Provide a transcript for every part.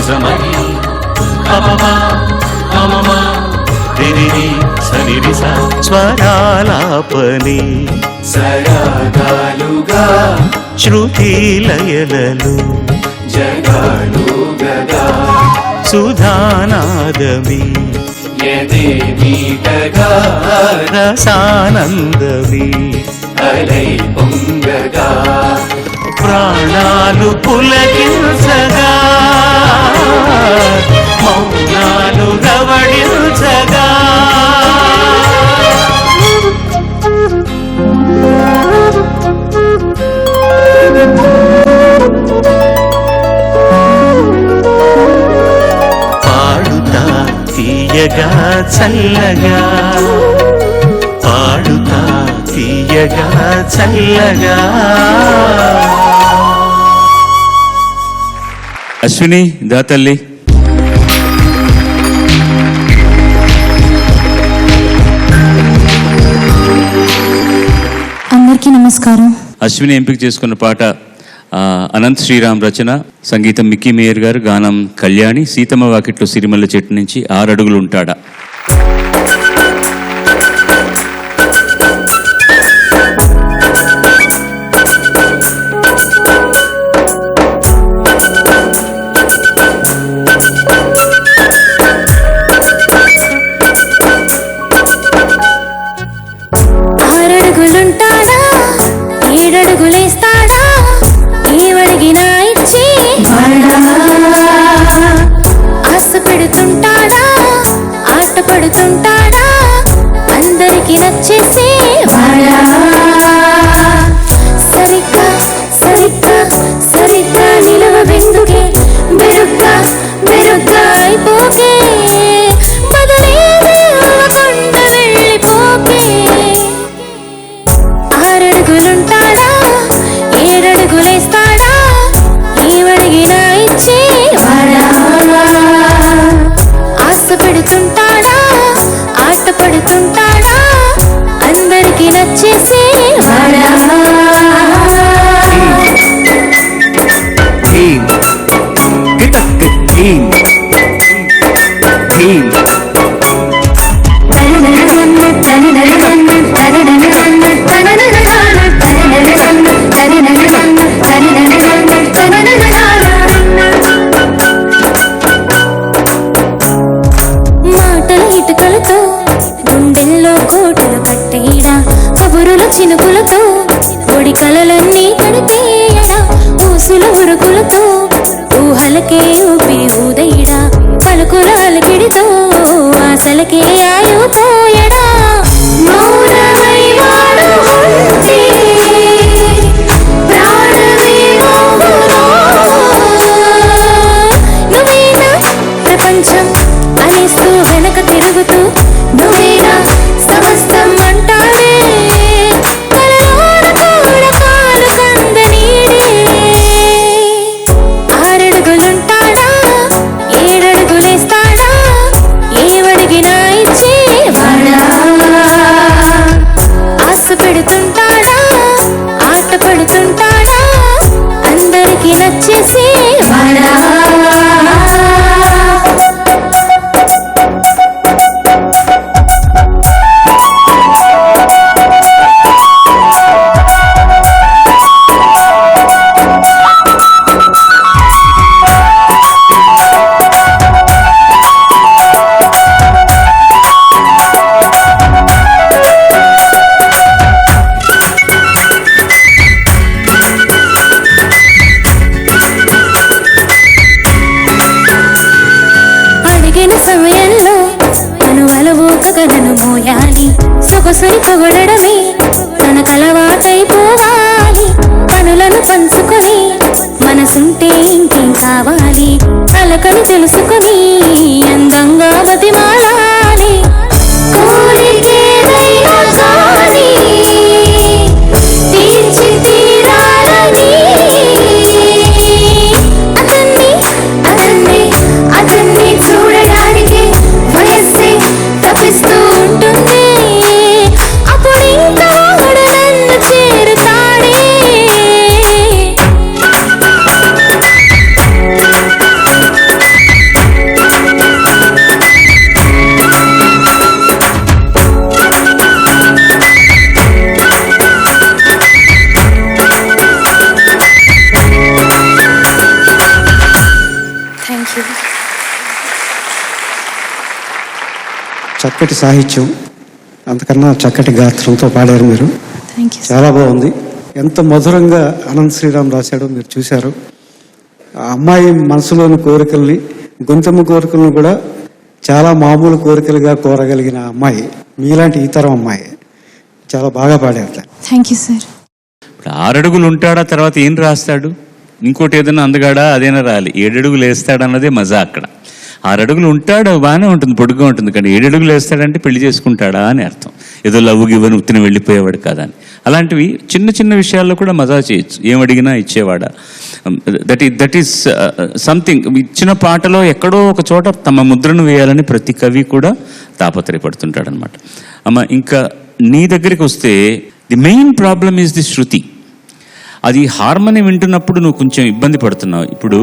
నిజమని స్వరాలాపని సరాగాలుగా శృతి లయలలు జగాలు గగా సుధానాదమి యదే మీటగా రసానందమి అలై పొంగగా ప్రాణాలు పులకించగా మౌనాలు రవళించగా పాడుతా తీయగా చల్లగా పాడుతా తీయగా చల్లగా. అశ్విని దాతల్లి అందరికీ నమస్కారం. అశ్విని ఎంపిక చేసుకున్న పాట అనంత్ శ్రీరామ్ రచన, సంగీతం మిక్కీ మేయర్ గారు, గానం కళ్యాణి. సీతమ్మ వాకిట్లో సిరిమల్ల చెట్టు నుంచి 6 అడుగులు ఉంటాడా. పడుతుంటాడా అందరికి నచ్చేసి వాడా సరిగ్గా సరిగ్గా సరిగ్గా నిలవ వెందుకే బెరుగ్గా బెరుగ్గా అయిపోకే బదులేదే అవ్వకుండా వెళ్ళిపోకే 6 అడుగులుంటాడా 7 అడుగులేస్తాడా ఏమడిగినా ఇచ్చి వాడా ఆశ పెడుతుంటాడా ఆట పడుతుంటాడా అందరికి నచ్చేసి వాడా చినుకులతో ఒడి కలలన్నీ తడిపేయడా ఊసుల ఉరుకులతో ఊహలకే ఊపిరి ఊదయ్యడా పలుకుల అలకిడితో ఆశలకే ఆయుపోయడా మౌనమై వాడు ఉంటే ప్రాణమే మోగునో నువ్వేనా ప్రపంచం అనేస్తూ వెనక తిరుగుతూ నువ్వేనా సమస్తం అంటాడే పెడుతుంటాడా ఆట పడుతుంటాడా అందరికి నచ్చేసి వాడా సమయంలో అనువల ఊకగలను మోయాలి సొగసుని పొగడమే తన కలవాటైపోవాలి పనులను పంచుకొని మనసుంటే ఇంకేం కావాలి కలకని తెలుసుకొని అందంగా బతిమాలాలి కోరికేదైనా కానీ తీర్చి తీరాలని అతన్ని అతన్ని చూడడానికి వయస్సే తప్పిస్తూ ఉంటుంది అప్పుడు ఇంకా నన్ను చేరుతాడే చక్కటి సాహిత్యం, అంతకన్నా చక్కటి గాత్రంతో పాడారు మీరు. Thank you. చాలా బాగుంది. ఎంత మధురంగా అనంత్ శ్రీరామ్ రాశాడో మీరు చూశారు. ఆ అమ్మాయి మనసులోని కోరికల్ని, గొంతెమ్మ కోరికలను కూడా చాలా మామూలు కోరికలుగా కోరగలిగిన అమ్మాయి మీలాంటి ఈ తరం అమ్మాయి. చాలా బాగా పాడారు. Thank you sir. ఇప్పుడు 6 అడుగులు ఉంటాడా, తర్వాత ఏం రాస్తాడు? ఇంకోటి ఏదైనా అందగాడా, అదైనా రాలి. 7 అడుగులు వేస్తాడు అన్నదే మజా అక్కడ. 6 అడుగులు ఉంటాడు, బాగానే ఉంటుంది, పొడుగ్గా ఉంటుంది. కానీ 7 అడుగులు వేస్తాడంటే పెళ్లి చేసుకుంటాడా అని అర్థం. ఏదో లవ్వు గివ్వని ఉత్తిని వెళ్ళిపోయేవాడు కాదని. అలాంటివి చిన్న చిన్న విషయాల్లో కూడా మజా చేయొచ్చు. ఏం అడిగినా ఇచ్చేవాడా. That is something. ఇచ్చిన పాటలో ఎక్కడో ఒక చోట తమ ముద్రను వేయాలని ప్రతి కవి కూడా తాపత్రయపడుతుంటాడనమాట. అమ్మ, ఇంకా నీ దగ్గరికి వస్తే the main problem is the shruti. అది హార్మోని వింటున్నప్పుడు నువ్వు కొంచెం ఇబ్బంది పడుతున్నావు. ఇప్పుడు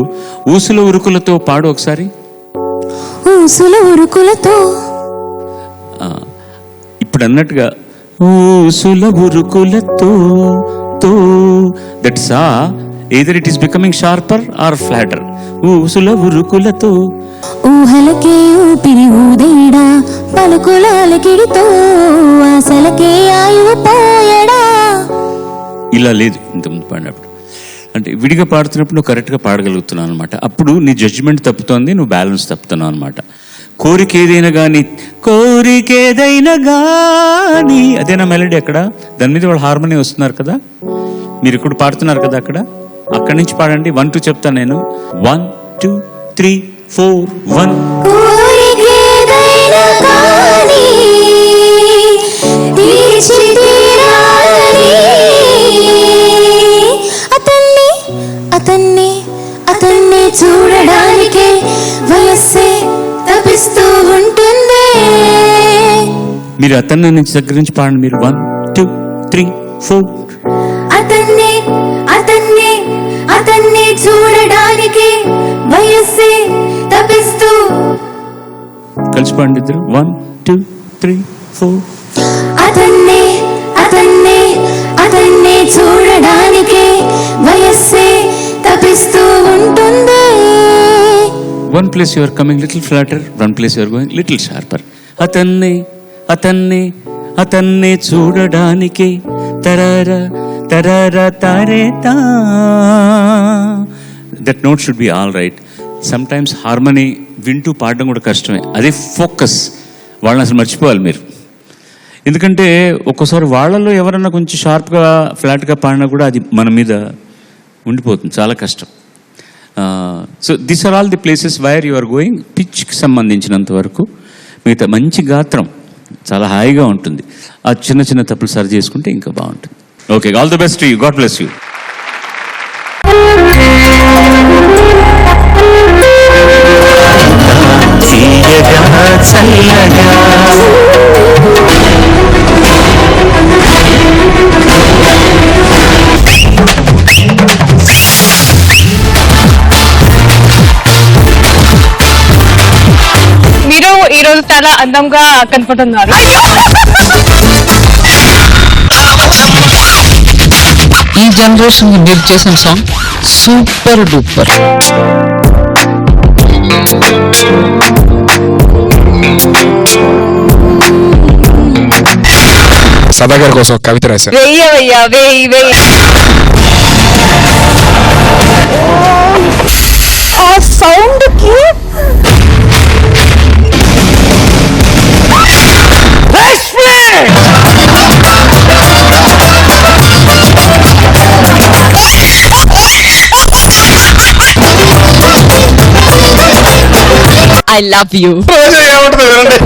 ఊసుల ఉరుకులతో పాడు ఒకసారి. ఊసుల ఉరుకులతో. ఇప్పుడు అన్నట్టుగా ఊసుల ఉరుకులతో తో, that's either it is becoming sharper or flatter. ఊసుల ఉరుకులతో. ఊహలకే ఊపిరి ఊదేడా, పలుకుల అలకిడితో ఆశలకే ఆయువు పోయడా. ఇలా లేదు ఇంతకుముందు పాడినప్పుడు. అంటే విడిగా పాడుతున్నప్పుడు నువ్వు కరెక్ట్గా పాడగలుగుతున్నావు అనమాట. అప్పుడు నీ జడ్జిమెంట్ తప్పుతోంది, నువ్వు బ్యాలెన్స్ తప్పుతున్నావు అనమాట. కోరికేదైనా కానీ, కోరికేదైనా కానీ, అదేనా మెలడీ అక్కడ. దాని మీద వాళ్ళు హార్మోని వస్తున్నారు కదా, మీరు ఇప్పుడు పాడుతున్నారు కదా అక్కడ. అక్కడి నుంచి పాడండి. 1 2 చెప్తాను నేను. 1 2 3 4 1. కోరికేదైనా కానీ తీర్చి తీరాలని, అతన్ని అతన్ని అతన్ని చూడడానికే వయస్సే తపిస్తూ ఉంటుంది. మీరు అతన్ని నుంచి దగ్గర నుంచి పాడండి. మీరు 1 2 3 4. అతన్ని అతన్ని అతన్ని చూడడానికి వయస్సే తపిస్తూ. కలిసి పాడండి ఇద్దరు. 1 2 3 4. అతన్ని అతన్ని అతన్ని చూడడానికి వయస్సే తపిస్తూ ఉంటుంది. One place you are coming little flatter, one place you are going little sharper. అతన్ని అతన్ని అతన్ని చూడడానికి తరర తరర తరేతా. That note should be all right. Sometimes harmony వింటూ పాడడం కూడా కష్టమే. అదే ఫోకస్. వాళ్ళని అసలు మర్చిపోవాలి మీరు. ఎందుకంటే ఒక్కోసారి వాళ్ళలో ఎవరన్నా కొంచెం షార్ప్గా ఫ్లాట్గా పాడినా కూడా అది మన మీద ఉండిపోతుంది. చాలా కష్టం. So this are all the places where you are going. పిచ్కి సంబంధించినంత వరకు మిగతా మంచి గాత్రం చాలా హాయిగా ఉంటుంది. ఆ చిన్న చిన్న తప్పులు సరి చేసుకుంటే ఇంకా బాగుంటుంది. Okay, all the best to you. God bless you. తీయగా చల్లగా మీరు ఈ రోజు చాలా అందంగా కనపడుతున్నారు. ఈ జనరేషన్ మీరు చేసిన సాంగ్ సూపర్ డూపర్. సదా గారి కోసం కవిత రాశారు. వెయ్యవయ్యా వెయ్యి వెయ్యి. ఆ సౌండ్ కి ఐ లవ్ యూ. ఏమంటుంది వినండి.